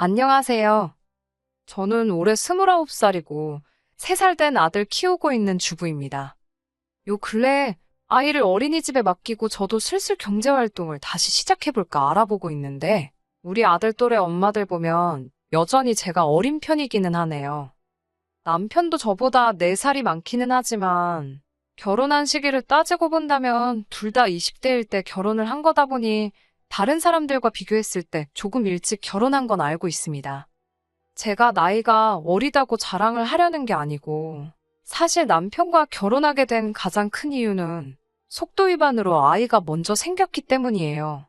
안녕하세요. 저는 올해 29살이고 3살 된 아들 키우고 있는 주부입니다. 요 근래 아이를 어린이집에 맡기고 저도 슬슬 경제활동을 다시 시작해볼까 알아보고 있는데 우리 아들 또래 엄마들 보면 여전히 제가 어린 편이기는 하네요. 남편도 저보다 4살이 많기는 하지만 결혼한 시기를 따지고 본다면 둘 다 20대일 때 결혼을 한 거다 보니 다른 사람들과 비교했을 때 조금 일찍 결혼한 건 알고 있습니다. 제가 나이가 어리다고 자랑을 하려는 게 아니고 사실 남편과 결혼하게 된 가장 큰 이유는 속도 위반으로 아이가 먼저 생겼기 때문이에요.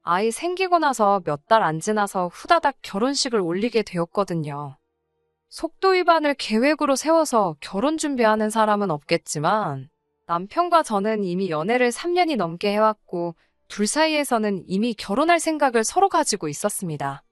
아이 생기고 나서 몇 달 안 지나서 후다닥 결혼식을 올리게 되었거든요. 속도 위반을 계획으로 세워서 결혼 준비하는 사람은 없겠지만 남편과 저는 이미 연애를 3년이 넘게 해왔고 둘 사이에서는 이미 결혼할 생각을 서로 가지고 있었습니다.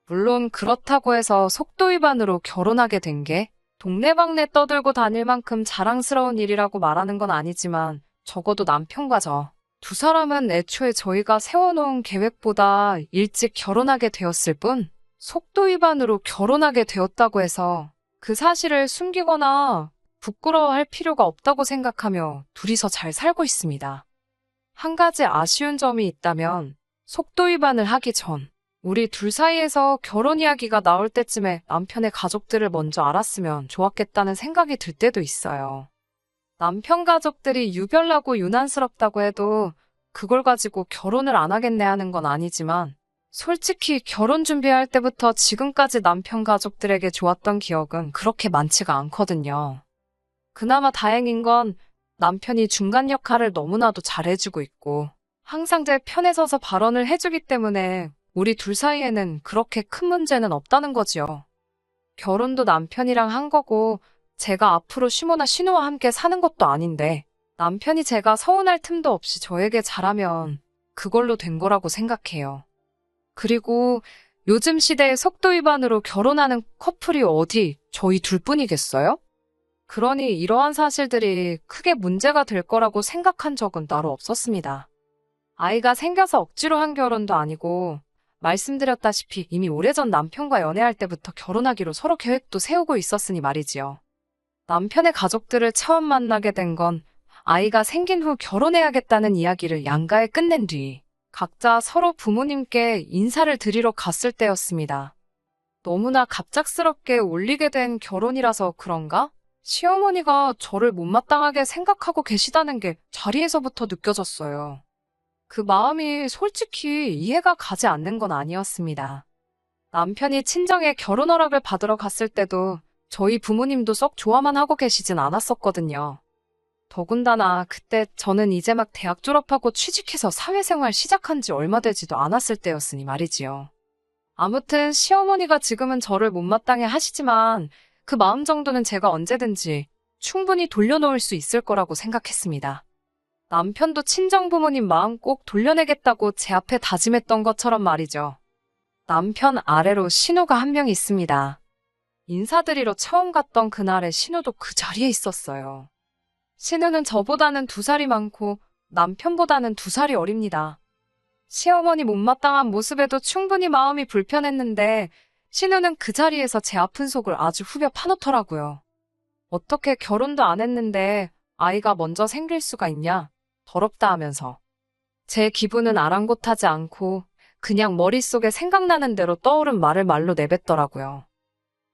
물론 그렇다고 해서 속도 위반으로 결혼하게 된 게 동네방네 떠들고 다닐 만큼 자랑스러운 일이라고 말하는 건 아니지만 적어도 남편과 저 두 사람은 애초에 저희가 세워놓은 계획보다 일찍 결혼하게 되었을 뿐 속도 위반으로 결혼하게 되었다고 해서 그 사실을 숨기거나 부끄러워할 필요가 없다고 생각하며 둘이서 잘 살고 있습니다. 한 가지 아쉬운 점이 있다면 속도 위반을 하기 전 우리 둘 사이에서 결혼 이야기가 나올 때쯤에 남편의 가족들을 먼저 알았으면 좋았겠다는 생각이 들 때도 있어요. 남편 가족들이 유별나고 유난스럽다고 해도 그걸 가지고 결혼을 안 하겠네 하는 건 아니지만 솔직히 결혼 준비할 때부터 지금까지 남편 가족들에게 좋았던 기억은 그렇게 많지가 않거든요. 그나마 다행인 건 남편이 중간 역할을 너무나도 잘해주고 있고 항상 제 편에 서서 발언을 해주기 때문에 우리 둘 사이에는 그렇게 큰 문제는 없다는 거지요. 결혼도 남편이랑 한 거고 제가 앞으로 시모나 신우와 함께 사는 것도 아닌데 남편이 제가 서운할 틈도 없이 저에게 잘하면 그걸로 된 거라고 생각해요. 그리고 요즘 시대에 속도 위반으로 결혼하는 커플이 어디 저희 둘뿐이겠어요? 그러니 이러한 사실들이 크게 문제가 될 거라고 생각한 적은 따로 없었습니다. 아이가 생겨서 억지로 한 결혼도 아니고 말씀드렸다시피 이미 오래전 남편과 연애할 때부터 결혼하기로 서로 계획도 세우고 있었으니 말이지요. 남편의 가족들을 처음 만나게 된 건 아이가 생긴 후 결혼해야겠다는 이야기를 양가에 끝낸 뒤 각자 서로 부모님께 인사를 드리러 갔을 때였습니다. 너무나 갑작스럽게 올리게 된 결혼이라서 그런가? 시어머니가 저를 못마땅하게 생각하고 계시다는 게 자리에서부터 느껴졌어요. 그 마음이 솔직히 이해가 가지 않는 건 아니었습니다. 남편이 친정에 결혼 허락을 받으러 갔을 때도 저희 부모님도 썩 좋아만 하고 계시진 않았었거든요. 더군다나 그때 저는 이제 막 대학 졸업하고 취직해서 사회생활 시작한 지 얼마 되지도 않았을 때였으니 말이지요. 아무튼 시어머니가 지금은 저를 못마땅해 하시지만 그 마음 정도는 제가 언제든지 충분히 돌려놓을 수 있을 거라고 생각했습니다. 남편도 친정부모님 마음 꼭 돌려내겠다고 제 앞에 다짐했던 것처럼 말이죠. 남편 아래로 신우가 한 명 있습니다. 인사드리러 처음 갔던 그날에 신우도 그 자리에 있었어요. 신우는 저보다는 2살이 많고 남편보다는 2살이 어립니다. 시어머니 못마땅한 모습에도 충분히 마음이 불편했는데 신우는 그 자리에서 제 아픈 속을 아주 후벼 파놓더라고요. 어떻게 결혼도 안 했는데 아이가 먼저 생길 수가 있냐? 더럽다 하면서. 제 기분은 아랑곳하지 않고 그냥 머릿속에 생각나는 대로 떠오른 말을 말로 내뱉더라고요.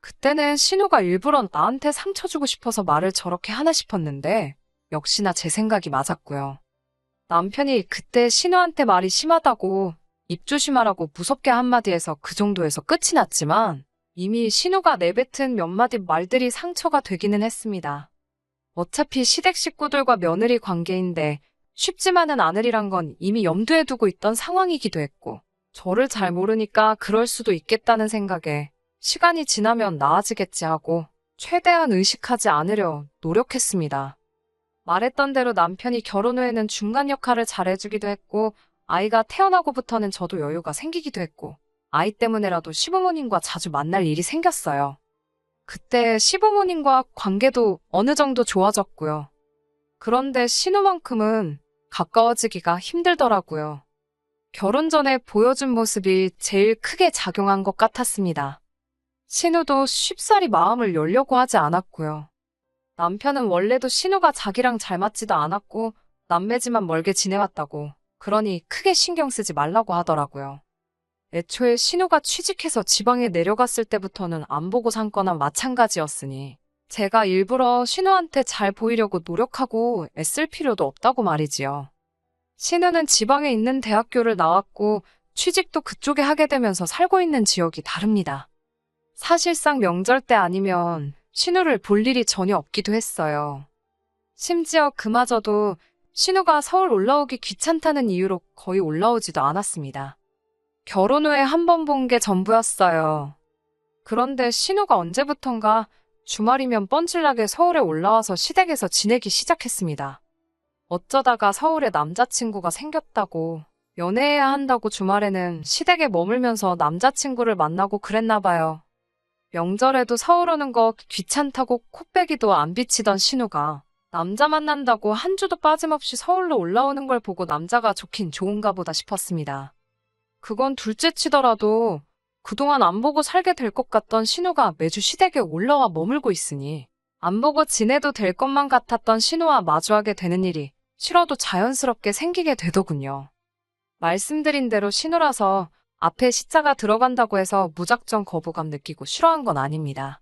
그때는 신우가 일부러 나한테 상처 주고 싶어서 말을 저렇게 하나 싶었는데 역시나 제 생각이 맞았고요. 남편이 그때 신우한테 말이 심하다고 입 조심하라고 무섭게 한마디 해서 그 정도에서 끝이 났지만 이미 신우가 내뱉은 몇 마디 말들이 상처가 되기는 했습니다. 어차피 시댁 식구들과 며느리 관계인데 쉽지만은 않으리란 건 이미 염두에 두고 있던 상황이기도 했고 저를 잘 모르니까 그럴 수도 있겠다는 생각에 시간이 지나면 나아지겠지 하고 최대한 의식하지 않으려 노력했습니다. 말했던 대로 남편이 결혼 후에는 중간 역할을 잘해주기도 했고 아이가 태어나고부터는 저도 여유가 생기기도 했고 아이 때문에라도 시부모님과 자주 만날 일이 생겼어요. 그때 시부모님과 관계도 어느 정도 좋아졌고요. 그런데 신우만큼은 가까워지기가 힘들더라고요. 결혼 전에 보여준 모습이 제일 크게 작용한 것 같았습니다. 신우도 쉽사리 마음을 열려고 하지 않았고요. 남편은 원래도 신우가 자기랑 잘 맞지도 않았고 남매지만 멀게 지내왔다고, 그러니 크게 신경 쓰지 말라고 하더라고요. 애초에 신우가 취직해서 지방에 내려갔을 때부터는 안 보고 산 거나 마찬가지였으니 제가 일부러 신우한테 잘 보이려고 노력하고 애쓸 필요도 없다고 말이지요. 신우는 지방에 있는 대학교를 나왔고 취직도 그쪽에 하게 되면서 살고 있는 지역이 다릅니다. 사실상 명절 때 아니면 신우를 볼 일이 전혀 없기도 했어요. 심지어 그마저도 신우가 서울 올라오기 귀찮다는 이유로 거의 올라오지도 않았습니다. 결혼 후에 한 번 본 게 전부였어요. 그런데 신우가 언제부턴가 주말이면 뻔질나게 서울에 올라와서 시댁에서 지내기 시작했습니다. 어쩌다가 서울에 남자친구가 생겼다고, 연애해야 한다고 주말에는 시댁에 머물면서 남자친구를 만나고 그랬나 봐요. 명절에도 서울 오는 거 귀찮다고 코빼기도 안 비치던 신우가 남자 만난다고 한 주도 빠짐없이 서울로 올라오는 걸 보고 남자가 좋긴 좋은가 보다 싶었습니다. 그건 둘째 치더라도 그동안 안 보고 살게 될 것 같던 신우가 매주 시댁에 올라와 머물고 있으니 안 보고 지내도 될 것만 같았던 신우와 마주하게 되는 일이 싫어도 자연스럽게 생기게 되더군요. 말씀드린 대로 신우라서 앞에 시자가 들어간다고 해서 무작정 거부감 느끼고 싫어한 건 아닙니다.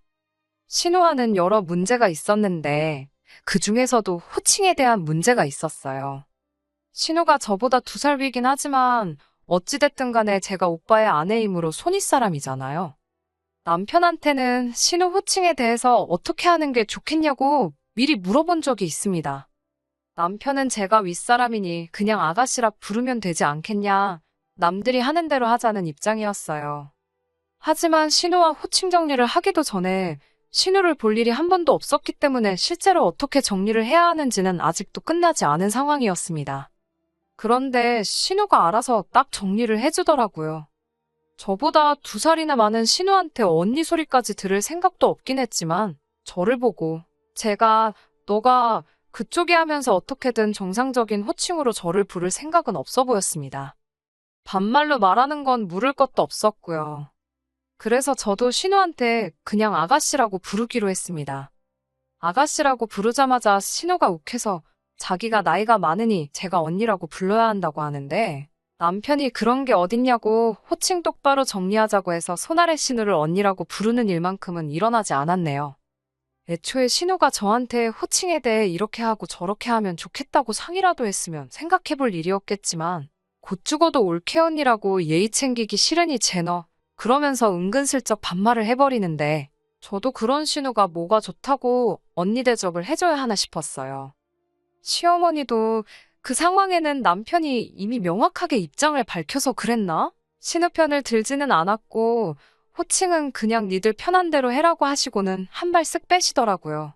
신우와는 여러 문제가 있었는데 그 중에서도 호칭에 대한 문제가 있었어요. 신우가 저보다 2살 위긴 하지만 어찌됐든 간에 제가 오빠의 아내이므로 손윗사람이잖아요. 남편한테는 신우 호칭에 대해서 어떻게 하는 게 좋겠냐고 미리 물어본 적이 있습니다. 남편은 제가 윗사람이니 그냥 아가씨라 부르면 되지 않겠냐, 남들이 하는 대로 하자는 입장이었어요. 하지만 신우와 호칭 정리를 하기도 전에 신우를 볼 일이 한 번도 없었기 때문에 실제로 어떻게 정리를 해야 하는지는 아직도 끝나지 않은 상황이었습니다. 그런데 신우가 알아서 딱 정리를 해주더라고요. 저보다 2살이나 많은 신우한테 언니 소리까지 들을 생각도 없긴 했지만 저를 보고 제가 너가 그쪽이 하면서 어떻게든 정상적인 호칭으로 저를 부를 생각은 없어 보였습니다. 반말로 말하는 건 물을 것도 없었고요. 그래서 저도 신우한테 그냥 아가씨라고 부르기로 했습니다. 아가씨라고 부르자마자 신우가 욱해서 자기가 나이가 많으니 제가 언니라고 불러야 한다고 하는데 남편이 그런 게 어딨냐고 호칭 똑바로 정리하자고 해서 손아래 신우를 언니라고 부르는 일만큼은 일어나지 않았네요. 애초에 신우가 저한테 호칭에 대해 이렇게 하고 저렇게 하면 좋겠다고 상의라도 했으면 생각해볼 일이었겠지만 곧 죽어도 올케 언니라고 예의 챙기기 싫으니 제너 그러면서 은근슬쩍 반말을 해버리는데 저도 그런 신우가 뭐가 좋다고 언니 대접을 해줘야 하나 싶었어요. 시어머니도 그 상황에는 남편이 이미 명확하게 입장을 밝혀서 그랬나? 신우 편을 들지는 않았고 호칭은 그냥 니들 편한 대로 해라고 하시고는 한 발 쓱 빼시더라고요.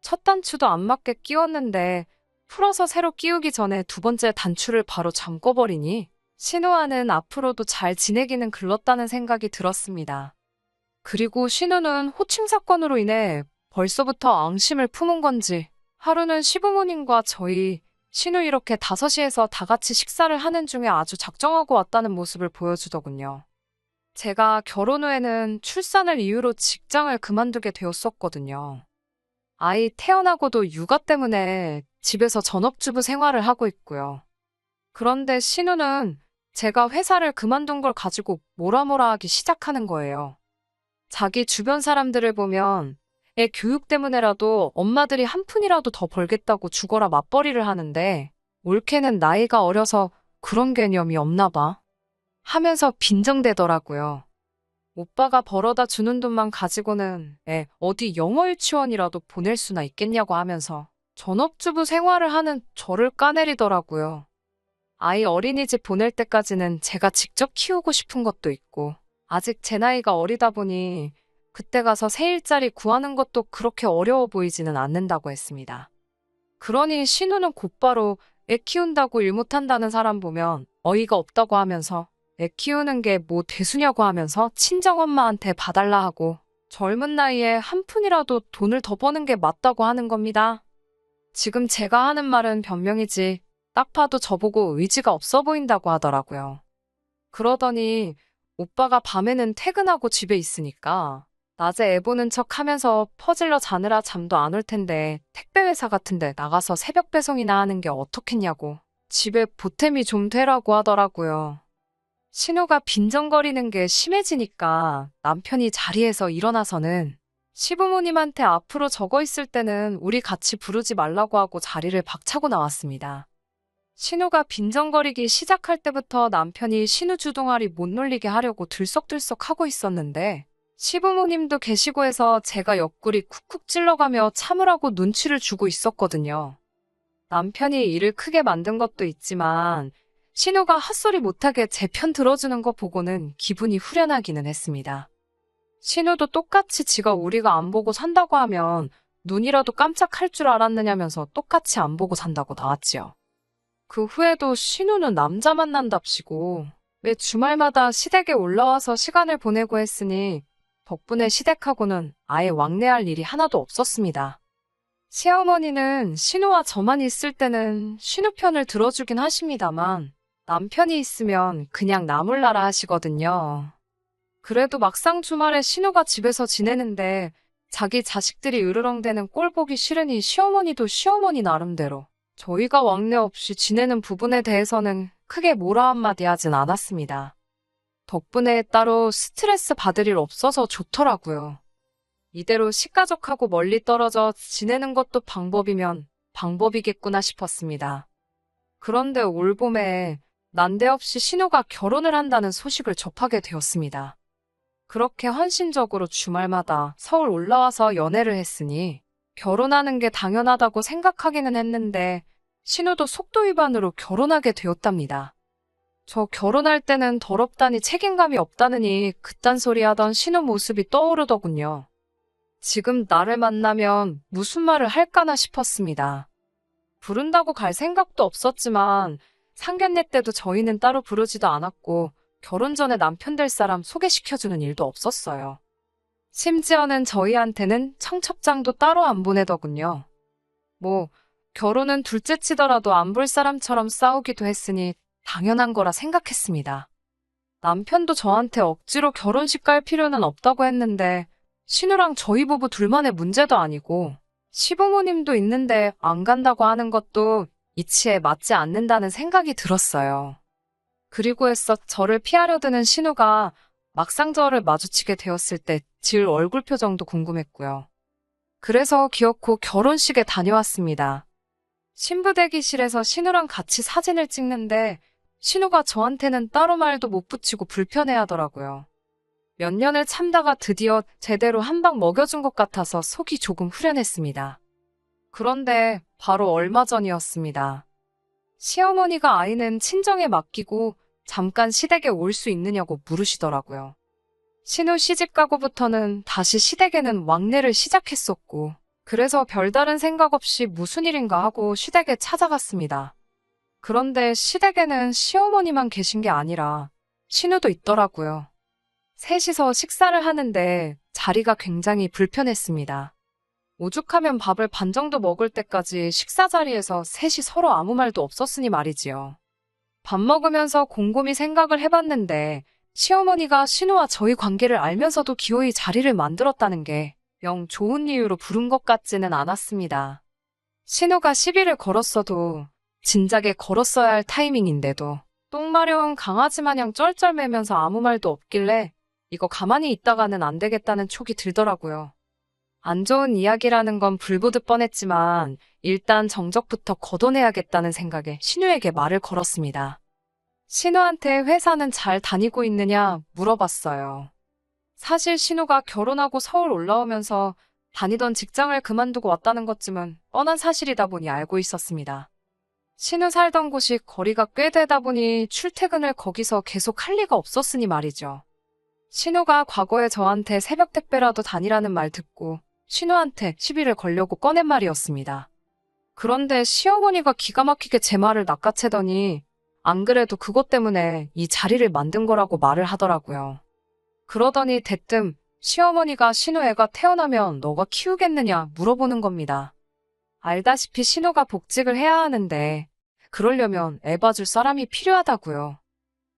첫 단추도 안 맞게 끼웠는데 풀어서 새로 끼우기 전에 2번째 단추를 바로 잠궈버리니 신우와는 앞으로도 잘 지내기는 글렀다는 생각이 들었습니다. 그리고 신우는 호칭 사건으로 인해 벌써부터 앙심을 품은 건지 하루는 시부모님과 저희, 신우 이렇게 5시에서 다 같이 식사를 하는 중에 아주 작정하고 왔다는 모습을 보여주더군요. 제가 결혼 후에는 출산을 이유로 직장을 그만두게 되었었거든요. 아이 태어나고도 육아 때문에 집에서 전업주부 생활을 하고 있고요. 그런데 신우는 제가 회사를 그만둔 걸 가지고 뭐라 하기 시작하는 거예요. 자기 주변 사람들을 보면 애 교육 때문에라도 엄마들이 한 푼이라도 더 벌겠다고 죽어라 맞벌이를 하는데 올케는 나이가 어려서 그런 개념이 없나 봐 하면서 빈정대더라고요. 오빠가 벌어다 주는 돈만 가지고는 애 어디 영어 유치원이라도 보낼 수나 있겠냐고 하면서 전업주부 생활을 하는 저를 까내리더라고요. 아이 어린이집 보낼 때까지는 제가 직접 키우고 싶은 것도 있고 아직 제 나이가 어리다 보니 그때 가서 새 일자리 구하는 것도 그렇게 어려워 보이지는 않는다고 했습니다. 그러니 신우는 곧바로 애 키운다고 일 못한다는 사람 보면 어이가 없다고 하면서 애 키우는 게 뭐 대수냐고 하면서 친정엄마한테 봐달라 하고 젊은 나이에 한 푼이라도 돈을 더 버는 게 맞다고 하는 겁니다. 지금 제가 하는 말은 변명이지 딱 봐도 저보고 의지가 없어 보인다고 하더라고요. 그러더니 오빠가 밤에는 퇴근하고 집에 있으니까 낮에 애 보는 척 하면서 퍼질러 자느라 잠도 안 올 텐데 택배 회사 같은데 나가서 새벽 배송이나 하는 게 어떻겠냐고 집에 보탬이 좀 되라고 하더라고요. 신우가 빈정거리는 게 심해지니까 남편이 자리에서 일어나서는 시부모님한테 앞으로 적어 있을 때는 우리 같이 부르지 말라고 하고 자리를 박차고 나왔습니다. 신우가 빈정거리기 시작할 때부터 남편이 신우 주둥아리 못 놀리게 하려고 들썩들썩 하고 있었는데 시부모님도 계시고 해서 제가 옆구리 쿡쿡 찔러가며 참으라고 눈치를 주고 있었거든요. 남편이 일을 크게 만든 것도 있지만 신우가 헛소리 못하게 제 편 들어주는 거 보고는 기분이 후련하기는 했습니다. 신우도 똑같이 지가 우리가 안 보고 산다고 하면 눈이라도 깜짝할 줄 알았느냐면서 똑같이 안 보고 산다고 나왔지요. 그 후에도 신우는 남자 만난답시고 매 주말마다 시댁에 올라와서 시간을 보내고 했으니 덕분에 시댁하고는 아예 왕래할 일이 하나도 없었습니다. 시어머니는 신우와 저만 있을 때는 신우 편을 들어주긴 하십니다만 남편이 있으면 그냥 나몰라라 하시거든요. 그래도 막상 주말에 신우가 집에서 지내는데 자기 자식들이 으르렁대는 꼴 보기 싫으니 시어머니도 시어머니 나름대로 저희가 왕래 없이 지내는 부분에 대해서는 크게 뭐라 한마디 하진 않았습니다. 덕분에 따로 스트레스 받을 일 없어서 좋더라고요. 이대로 식가족하고 멀리 떨어져 지내는 것도 방법이면 방법이겠구나 싶었습니다. 그런데 올 봄에 난데없이 신우가 결혼을 한다는 소식을 접하게 되었습니다. 그렇게 헌신적으로 주말마다 서울 올라와서 연애를 했으니 결혼하는 게 당연하다고 생각하기는 했는데 신우도 속도 위반으로 결혼하게 되었답니다. 저 결혼할 때는 더럽다니 책임감이 없다느니 그딴 소리 하던 신우 모습이 떠오르더군요. 지금 나를 만나면 무슨 말을 할까나 싶었습니다. 부른다고 갈 생각도 없었지만 상견례 때도 저희는 따로 부르지도 않았고 결혼 전에 남편 될 사람 소개시켜주는 일도 없었어요. 심지어는 저희한테는 청첩장도 따로 안 보내더군요. 뭐 결혼은 둘째 치더라도 안 볼 사람처럼 싸우기도 했으니 당연한 거라 생각했습니다. 남편도 저한테 억지로 결혼식 갈 필요는 없다고 했는데 신우랑 저희 부부 둘만의 문제도 아니고 시부모님도 있는데 안 간다고 하는 것도 이치에 맞지 않는다는 생각이 들었어요. 그리고 해서 저를 피하려 드는 신우가 막상 저를 마주치게 되었을 때 지을 얼굴 표정도 궁금했고요. 그래서 기어코 결혼식에 다녀왔습니다. 신부 대기실에서 신우랑 같이 사진을 찍는데 신우가 저한테는 따로 말도 못 붙이고 불편해하더라고요. 몇 년을 참다가 드디어 제대로 한 방 먹여준 것 같아서 속이 조금 후련했습니다. 그런데 바로 얼마 전이었습니다. 시어머니가 아이는 친정에 맡기고 잠깐 시댁에 올 수 있느냐고 물으시더라고요. 신우 시집 가고부터는 다시 시댁에는 왕래를 시작했었고 그래서 별다른 생각 없이 무슨 일인가 하고 시댁에 찾아갔습니다. 그런데 시댁에는 시어머니만 계신 게 아니라 신우도 있더라고요. 셋이서 식사를 하는데 자리가 굉장히 불편했습니다. 오죽하면 밥을 반 정도 먹을 때까지 식사 자리에서 셋이 서로 아무 말도 없었으니 말이지요. 밥 먹으면서 곰곰이 생각을 해봤는데 시어머니가 신우와 저희 관계를 알면서도 기어이 자리를 만들었다는 게 영 좋은 이유로 부른 것 같지는 않았습니다. 신우가 시비를 걸었어도 진작에 걸었어야 할 타이밍인데도 똥 마려운 강아지 마냥 쩔쩔매면서 아무 말도 없길래 이거 가만히 있다가는 안 되겠다는 촉이 들더라고요. 안 좋은 이야기라는 건 불보듯 뻔했지만 일단 정적부터 걷어내야겠다는 생각에 신우에게 말을 걸었습니다. 신우한테 회사는 잘 다니고 있느냐 물어봤어요. 사실 신우가 결혼하고 서울 올라오면서 다니던 직장을 그만두고 왔다는 것쯤은 뻔한 사실이다 보니 알고 있었습니다. 신우 살던 곳이 거리가 꽤 되다 보니 출퇴근을 거기서 계속 할 리가 없었으니 말이죠. 신우가 과거에 저한테 새벽 택배라도 다니라는 말 듣고 신우한테 시비를 걸려고 꺼낸 말이었습니다. 그런데 시어머니가 기가 막히게 제 말을 낚아채더니 안 그래도 그것 때문에 이 자리를 만든 거라고 말을 하더라고요. 그러더니 대뜸 시어머니가 신우 애가 태어나면 너가 키우겠느냐 물어보는 겁니다. 알다시피 신우가 복직을 해야 하는데 그러려면 애 봐줄 사람이 필요하다고요.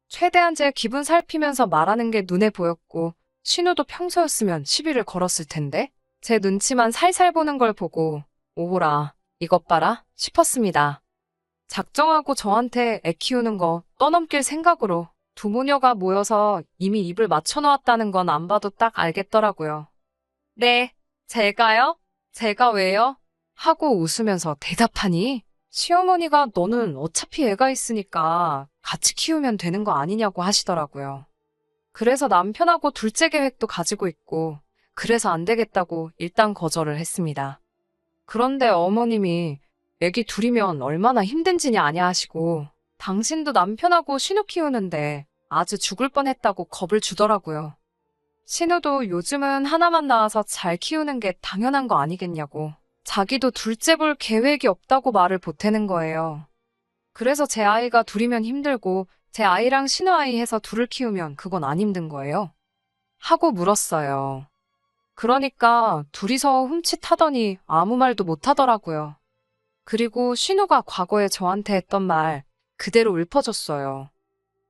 최대한 제 기분 살피면서 말하는 게 눈에 보였고, 신우도 평소였으면 시비를 걸었을 텐데, 제 눈치만 살살 보는 걸 보고, 오호라, 이것 봐라, 싶었습니다. 작정하고 저한테 애 키우는 거 떠넘길 생각으로 두 모녀가 모여서 이미 입을 맞춰놓았다는 건 안 봐도 딱 알겠더라고요. 네, 제가요? 제가 왜요? 하고 웃으면서 대답하니, 시어머니가 너는 어차피 애가 있으니까 같이 키우면 되는 거 아니냐고 하시더라고요. 그래서 남편하고 둘째 계획도 가지고 있고, 그래서 안 되겠다고 일단 거절을 했습니다. 그런데 어머님이 애기 둘이면 얼마나 힘든지냐 아냐 하시고, 당신도 남편하고 신우 키우는데 아주 죽을 뻔했다고 겁을 주더라고요. 신우도 요즘은 하나만 낳아서 잘 키우는 게 당연한 거 아니겠냐고, 자기도 둘째 볼 계획이 없다고 말을 보태는 거예요. 그래서 제 아이가 둘이면 힘들고 제 아이랑 신우 아이 해서 둘을 키우면 그건 안 힘든 거예요? 하고 물었어요. 그러니까 둘이서 훔칫하더니 아무 말도 못 하더라고요. 그리고 신우가 과거에 저한테 했던 말 그대로 읊어줬어요.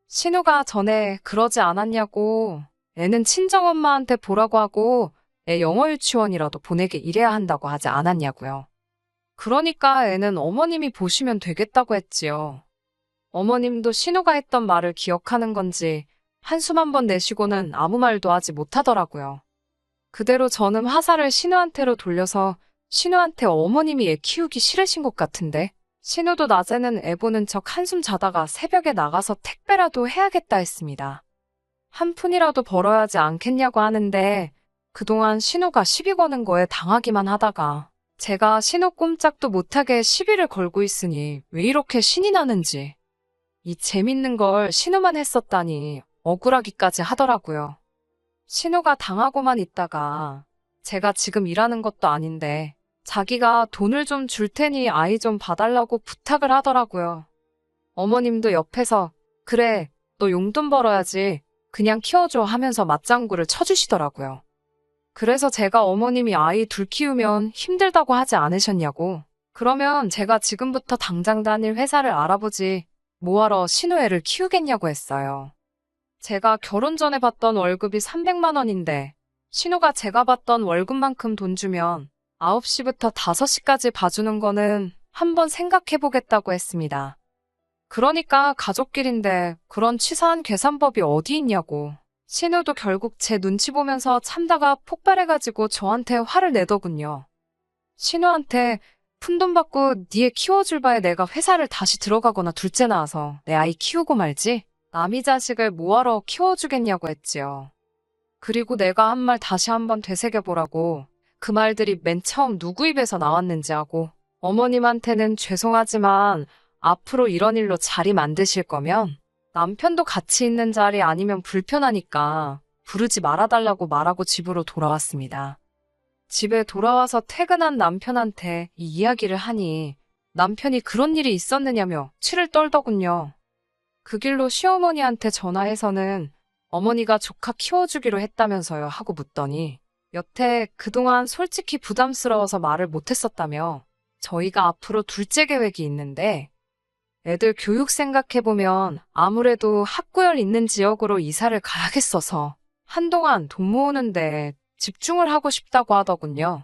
신우가 전에 그러지 않았냐고, 애는 친정엄마한테 보라고 하고 애 영어 유치원이라도 보내게 이래야 한다고 하지 않았냐고요. 그러니까 애는 어머님이 보시면 되겠다고 했지요. 어머님도 신우가 했던 말을 기억하는 건지 한숨 한 번 내쉬고는 아무 말도 하지 못하더라고요. 그대로 저는 화살을 신우한테로 돌려서, 신우한테 어머님이 애 키우기 싫으신 것 같은데, 신우도 낮에는 애 보는 척 한숨 자다가 새벽에 나가서 택배라도 해야겠다 했습니다. 한 푼이라도 벌어야 하지 않겠냐고 하는데, 그동안 신우가 시비 거는 거에 당하기만 하다가 제가 신우 꼼짝도 못하게 시비를 걸고 있으니 왜 이렇게 신이 나는지, 이 재밌는 걸 신우만 했었다니 억울하기까지 하더라고요. 신우가 당하고만 있다가 제가 지금 일하는 것도 아닌데 자기가 돈을 좀 줄 테니 아이 좀 봐달라고 부탁을 하더라고요. 어머님도 옆에서 그래, 너 용돈 벌어야지, 그냥 키워줘 하면서 맞장구를 쳐주시더라고요. 그래서 제가 어머님이 아이 둘 키우면 힘들다고 하지 않으셨냐고, 그러면 제가 지금부터 당장 다닐 회사를 알아보지 뭐하러 신우 애를 키우겠냐고 했어요. 제가 결혼 전에 받던 월급이 300만 원인데 신우가 제가 받던 월급만큼 돈 주면 9시부터 5시까지 봐주는 거는 한번 생각해보겠다고 했습니다. 그러니까 가족끼린데 그런 치사한 계산법이 어디 있냐고. 신우도 결국 제 눈치 보면서 참다가 폭발해가지고 저한테 화를 내더군요. 신우한테 푼돈 받고 니애 키워줄 바에 내가 회사를 다시 들어가거나 둘째 낳아서 내 아이 키우고 말지, 남이 자식을 뭐하러 키워주겠냐고 했지요. 그리고 내가 한 말 다시 한번 되새겨보라고, 그 말들이 맨 처음 누구 입에서 나왔는지 하고, 어머님한테는 죄송하지만 앞으로 이런 일로 자리 만드실 거면 남편도 같이 있는 자리 아니면 불편하니까 부르지 말아달라고 말하고 집으로 돌아왔습니다. 집에 돌아와서 퇴근한 남편한테 이 이야기를 하니 남편이 그런 일이 있었느냐며 치를 떨더군요. 그 길로 시어머니한테 전화해서는 어머니가 조카 키워주기로 했다면서요 하고 묻더니 여태 그동안 솔직히 부담스러워서 말을 못했었다며, 저희가 앞으로 둘째 계획이 있는데 애들 교육 생각해보면 아무래도 학구열 있는 지역으로 이사를 가야겠어서 한동안 돈 모으는데 집중을 하고 싶다고 하더군요.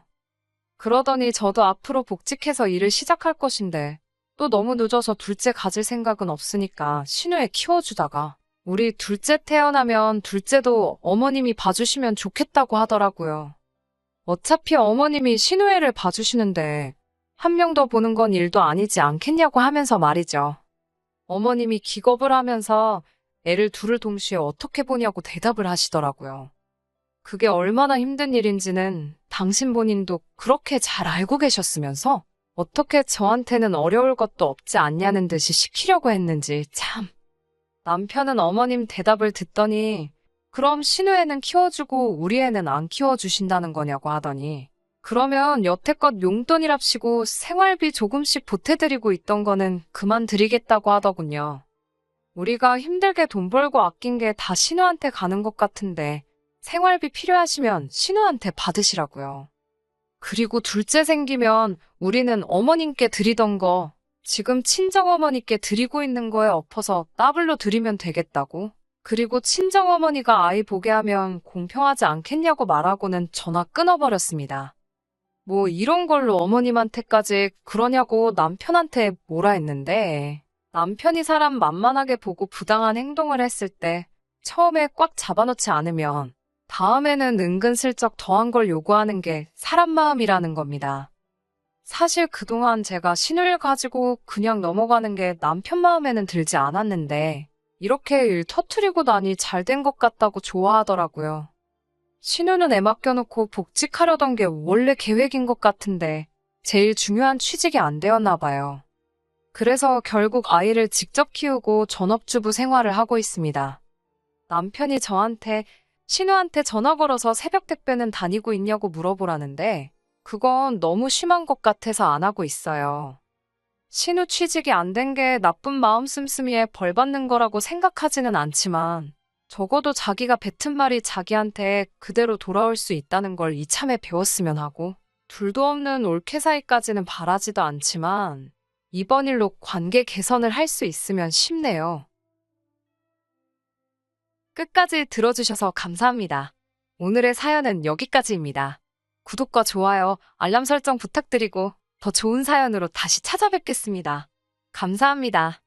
그러더니 저도 앞으로 복직해서 일을 시작할 것인데 또 너무 늦어서 둘째 가질 생각은 없으니까 신우애 키워주다가 우리 둘째 태어나면 둘째도 어머님이 봐주시면 좋겠다고 하더라고요. 어차피 어머님이 신우애를 봐주시는데 한 명 더 보는 건 일도 아니지 않겠냐고 하면서 말이죠. 어머님이 기겁을 하면서 애를 둘을 동시에 어떻게 보냐고 대답을 하시더라고요. 그게 얼마나 힘든 일인지는 당신 본인도 그렇게 잘 알고 계셨으면서 어떻게 저한테는 어려울 것도 없지 않냐는 듯이 시키려고 했는지 참. 남편은 어머님 대답을 듣더니 그럼 신우애는 키워주고 우리 애는 안 키워주신다는 거냐고 하더니, 그러면 여태껏 용돈이랍시고 생활비 조금씩 보태드리고 있던 거는 그만 드리겠다고 하더군요. 우리가 힘들게 돈 벌고 아낀 게 다 신우한테 가는 것 같은데 생활비 필요하시면 신우한테 받으시라고요. 그리고 둘째 생기면 우리는 어머님께 드리던 거 지금 친정어머니께 드리고 있는 거에 엎어서 더블로 드리면 되겠다고. 그리고 친정어머니가 아이 보게 하면 공평하지 않겠냐고 말하고는 전화 끊어버렸습니다. 뭐 이런 걸로 어머님한테까지 그러냐고 남편한테 뭐라 했는데, 남편이 사람 만만하게 보고 부당한 행동을 했을 때 처음에 꽉 잡아놓지 않으면 다음에는 은근슬쩍 더한 걸 요구하는 게 사람 마음이라는 겁니다. 사실 그동안 제가 신우를 가지고 그냥 넘어가는 게 남편 마음에는 들지 않았는데, 이렇게 일 터트리고 나니 잘 된 것 같다고 좋아하더라고요. 신우는 애 맡겨놓고 복직하려던 게 원래 계획인 것 같은데 제일 중요한 취직이 안 되었나 봐요. 그래서 결국 아이를 직접 키우고 전업주부 생활을 하고 있습니다. 남편이 저한테 신우한테 전화 걸어서 새벽 택배는 다니고 있냐고 물어보라는데 그건 너무 심한 것 같아서 안 하고 있어요. 신우 취직이 안 된 게 나쁜 마음 씀씀이에 벌 받는 거라고 생각하지는 않지만 적어도 자기가 뱉은 말이 자기한테 그대로 돌아올 수 있다는 걸 이참에 배웠으면 하고, 둘도 없는 올케 사이까지는 바라지도 않지만 이번 일로 관계 개선을 할 수 있으면 싶네요. 끝까지 들어주셔서 감사합니다. 오늘의 사연은 여기까지입니다. 구독과 좋아요, 알람 설정 부탁드리고 더 좋은 사연으로 다시 찾아뵙겠습니다. 감사합니다.